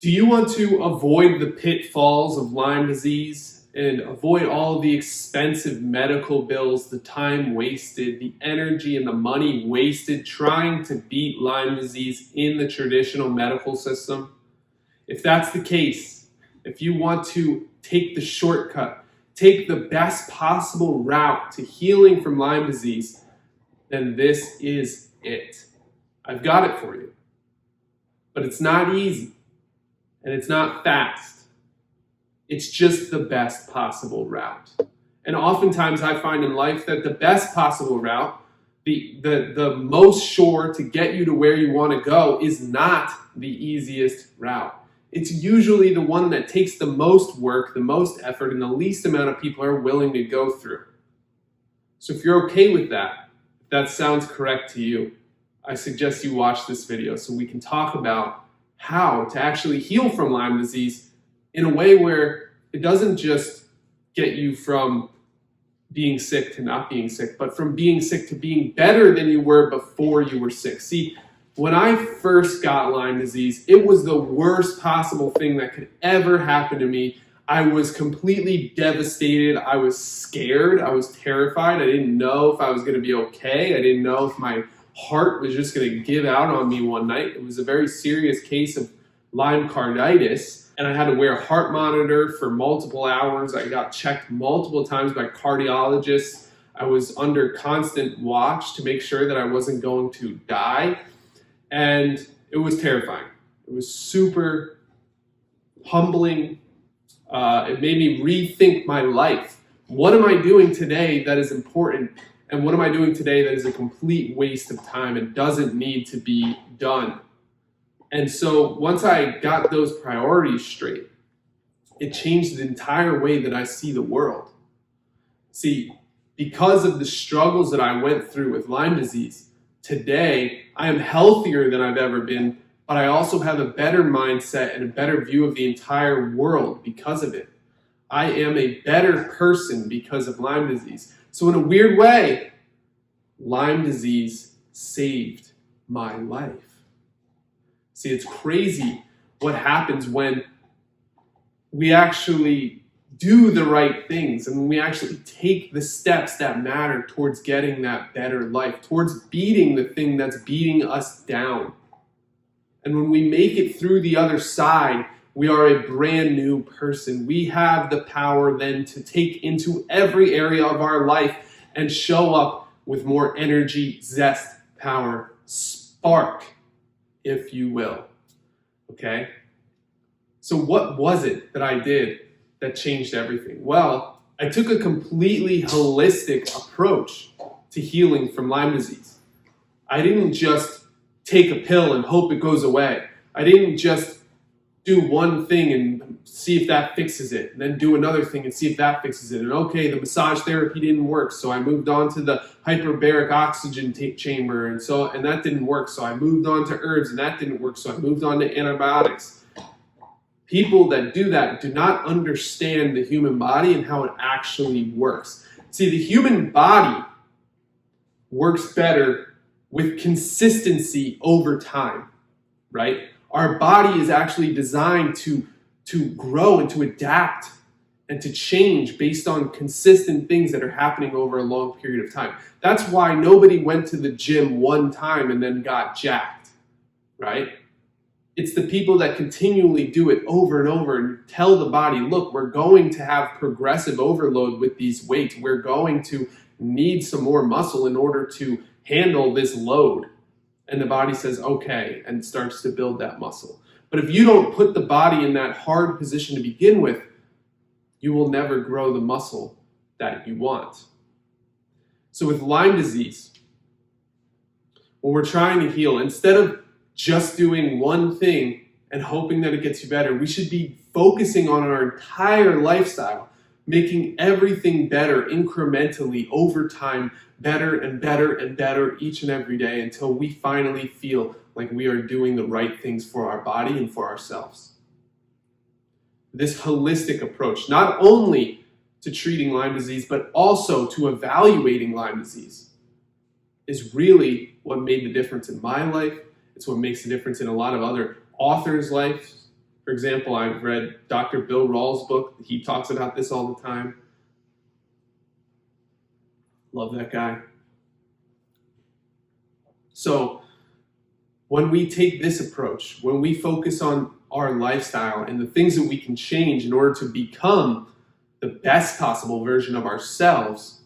Do you want to avoid the pitfalls of Lyme disease and avoid all of the expensive medical bills, the time wasted, the energy and the money wasted trying to beat Lyme disease in the traditional medical system? If that's the case, if you want to take the shortcut, take the best possible route to healing from Lyme disease, then this is it. I've got it for you. But it's not easy. And it's not fast. It's just the best possible route. And oftentimes I find in life that the best possible route, the most sure to get you to where you want to go, is not the easiest route. It's usually the one that takes the most work, the most effort, and the least amount of people are willing to go through. So if you're okay with that, if that sounds correct to you, I suggest you watch this video so we can talk about how to actually heal from Lyme disease in a way where it doesn't just get you from being sick to not being sick, but from being sick to being better than you were before you were sick. See, when I first got Lyme disease, it was the worst possible thing that could ever happen to me. I was completely devastated. I was scared. I was terrified. I didn't know if I was going to be okay. I didn't know if my heart was just going to give out on me one night. It was a very serious case of Lyme carditis, and I had to wear a heart monitor for multiple hours. I got checked multiple times by cardiologists. I was under constant watch to make sure that I wasn't going to die, and it was terrifying. It was super humbling. It made me rethink my life. What am I doing today that is important? And what am I doing today that is a complete waste of time and doesn't need to be done? And so once I got those priorities straight, it changed the entire way that I see the world. See, because of the struggles that I went through with Lyme disease, today I am healthier than I've ever been, but I also have a better mindset and a better view of the entire world because of it. I am a better person because of Lyme disease. So in a weird way, Lyme disease saved my life. See, it's crazy what happens when we actually do the right things and when we actually take the steps that matter towards getting that better life, towards beating the thing that's beating us down. And when we make it through the other side, we are a brand new person. We have the power then to take into every area of our life and show up with more energy, zest, power, spark, if you will. Okay? So what was it that I did that changed everything? Well, I took a completely holistic approach to healing from Lyme disease. I didn't just take a pill and hope it goes away. I didn't just do one thing and see if that fixes it, and then do another thing and see if that fixes it. And okay, the massage therapy didn't work, so I moved on to the hyperbaric oxygen chamber, and that didn't work, so I moved on to herbs, and that didn't work, so I moved on to antibiotics. People that do that do not understand the human body and how it actually works. See, the human body works better with consistency over time, right? Our body is actually designed to grow and to adapt and to change based on consistent things that are happening over a long period of time. That's why nobody went to the gym one time and then got jacked, right? It's the people that continually do it over and over and tell the body, look, we're going to have progressive overload with these weights. We're going to need some more muscle in order to handle this load. And the body says, okay, and starts to build that muscle. But if you don't put the body in that hard position to begin with, you will never grow the muscle that you want. So with Lyme disease, when we're trying to heal, instead of just doing one thing and hoping that it gets you better, we should be focusing on our entire lifestyle, making everything better incrementally over time, better and better and better each and every day until we finally feel like we are doing the right things for our body and for ourselves. This holistic approach, not only to treating Lyme disease, but also to evaluating Lyme disease, is really what made the difference in my life. It's what makes the difference in a lot of other authors' lives. For example, I've read Dr. Bill Rawls' book. He talks about this all the time. Love that guy. So when we take this approach, when we focus on our lifestyle and the things that we can change in order to become the best possible version of ourselves,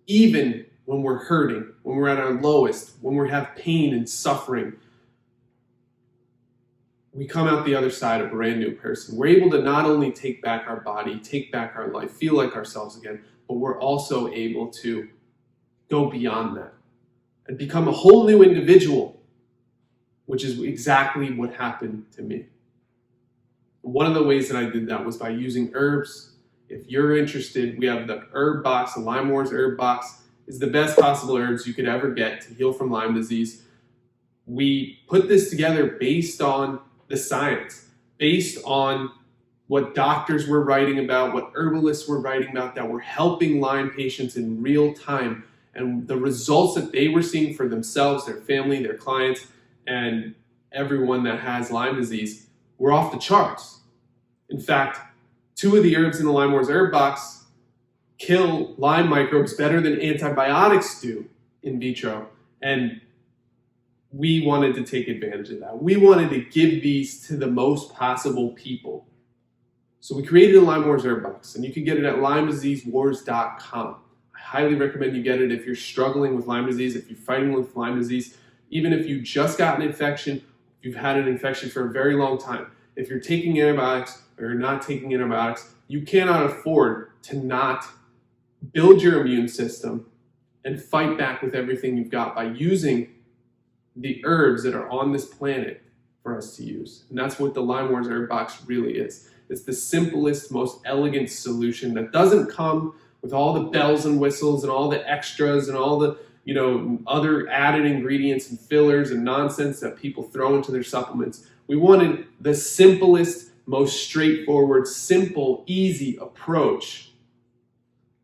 even when we're hurting, when we're at our lowest, when we have pain and suffering, we come out the other side a brand new person. We're able to not only take back our body, take back our life, feel like ourselves again, but we're also able to go beyond that and become a whole new individual, which is exactly what happened to me. One of the ways that I did that was by using herbs. If you're interested, we have the herb box, the LymeWars herb box is the best possible herbs you could ever get to heal from Lyme disease. We put this together based on the science, based on what doctors were writing about, what herbalists were writing about, that were helping Lyme patients in real time, and the results that they were seeing for themselves, their family, their clients, and everyone that has Lyme disease were off the charts. In fact, 2 of the herbs in the LymeWars herb box kill Lyme microbes better than antibiotics do in vitro. And we wanted to take advantage of that. We wanted to give these to the most possible people. So we created a LymeWars herb box, and you can get it at LymeDiseaseWars.com. I highly recommend you get it if you're struggling with Lyme disease, if you're fighting with Lyme disease, even if you just got an infection, if you've had an infection for a very long time. If you're taking antibiotics or you're not taking antibiotics, you cannot afford to not build your immune system and fight back with everything you've got by using the herbs that are on this planet for us to use. And that's what the LymeWars herb box really is. It's the simplest, most elegant solution that doesn't come with all the bells and whistles and all the extras and all the other added ingredients and fillers and nonsense that people throw into their supplements. We wanted the simplest, most straightforward, simple, easy approach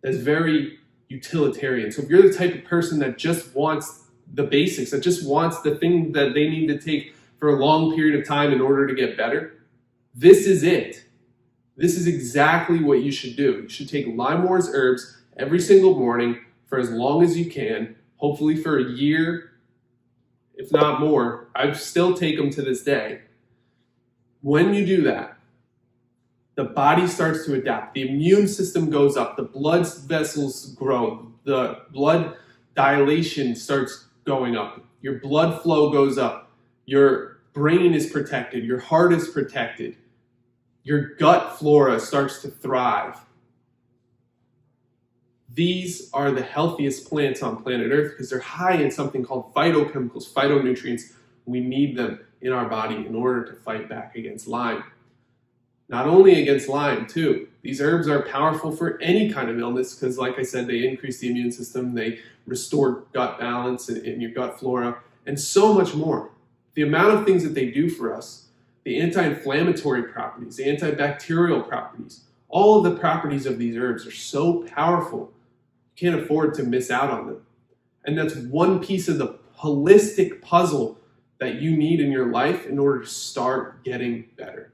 that's very utilitarian. So if you're the type of person that just wants the basics, that just wants the thing that they need to take for a long period of time in order to get better, this is it. This is exactly what you should do. You should take LymeWars herbs every single morning for as long as you can, hopefully for a year, if not more. I still take them to this day. When you do that, the body starts to adapt. The immune system goes up. The blood vessels grow. The blood dilation starts going up. Your blood flow goes up. Your brain is protected. Your heart is protected. Your gut flora starts to thrive. These are the healthiest plants on planet Earth because they're high in something called phytochemicals, phytonutrients. We need them in our body in order to fight back against Lyme. Not only against Lyme, too. These herbs are powerful for any kind of illness because, like I said, they increase the immune system, they restore gut balance in your gut flora, and so much more. The amount of things that they do for us, the anti-inflammatory properties, the antibacterial properties, all of the properties of these herbs are so powerful, you can't afford to miss out on them. And that's one piece of the holistic puzzle that you need in your life in order to start getting better.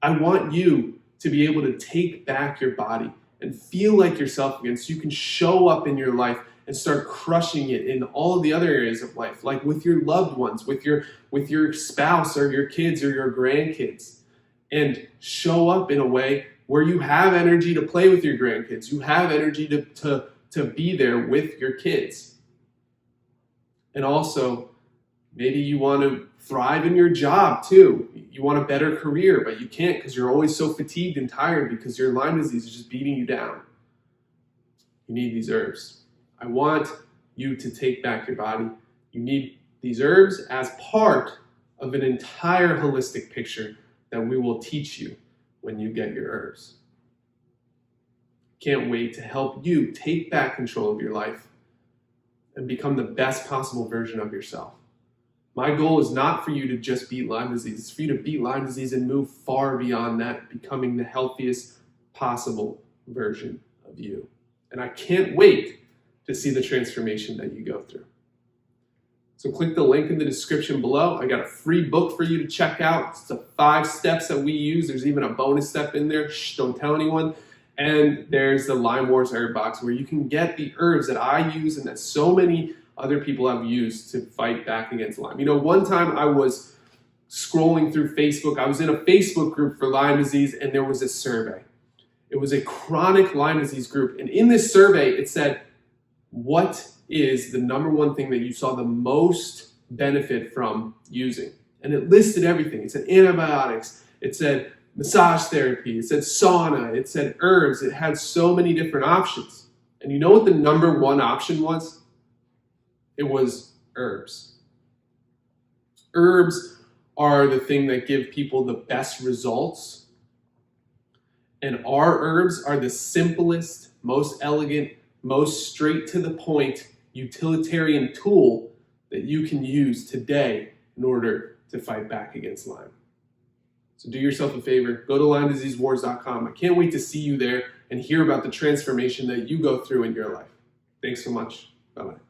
I want you to be able to take back your body and feel like yourself again so you can show up in your life and start crushing it in all of the other areas of life, like with your loved ones, with your spouse or your kids or your grandkids, and show up in a way where you have energy to play with your grandkids, you have energy to be there with your kids. And also, maybe you want to thrive in your job too. You want a better career, but you can't because you're always so fatigued and tired because your Lyme disease is just beating you down. You need these herbs. I want you to take back your body. You need these herbs as part of an entire holistic picture that we will teach you when you get your herbs. Can't wait to help you take back control of your life and become the best possible version of yourself. My goal is not for you to just beat Lyme disease. It's for you to beat Lyme disease and move far beyond that, becoming the healthiest possible version of you. And I can't wait to see the transformation that you go through. So click the link in the description below. I got a free book for you to check out. It's the 5 steps that we use. There's even a bonus step in there. Shh, don't tell anyone. And there's the LymeWars herb box where you can get the herbs that I use and that so many other people have used to fight back against Lyme. You know, one time I was scrolling through Facebook. I was in a Facebook group for Lyme disease, and there was a survey. It was a chronic Lyme disease group. And in this survey, it said, what is the #1 thing that you saw the most benefit from using? And it listed everything. It said antibiotics. It said massage therapy. It said sauna. It said herbs. It had so many different options. And you know what the #1 option was? It was herbs. Herbs are the thing that give people the best results. And our herbs are the simplest, most elegant, most straight to the point utilitarian tool that you can use today in order to fight back against Lyme. So do yourself a favor, go to LymeDiseaseWars.com. I can't wait to see you there and hear about the transformation that you go through in your life. Thanks so much. Bye-bye.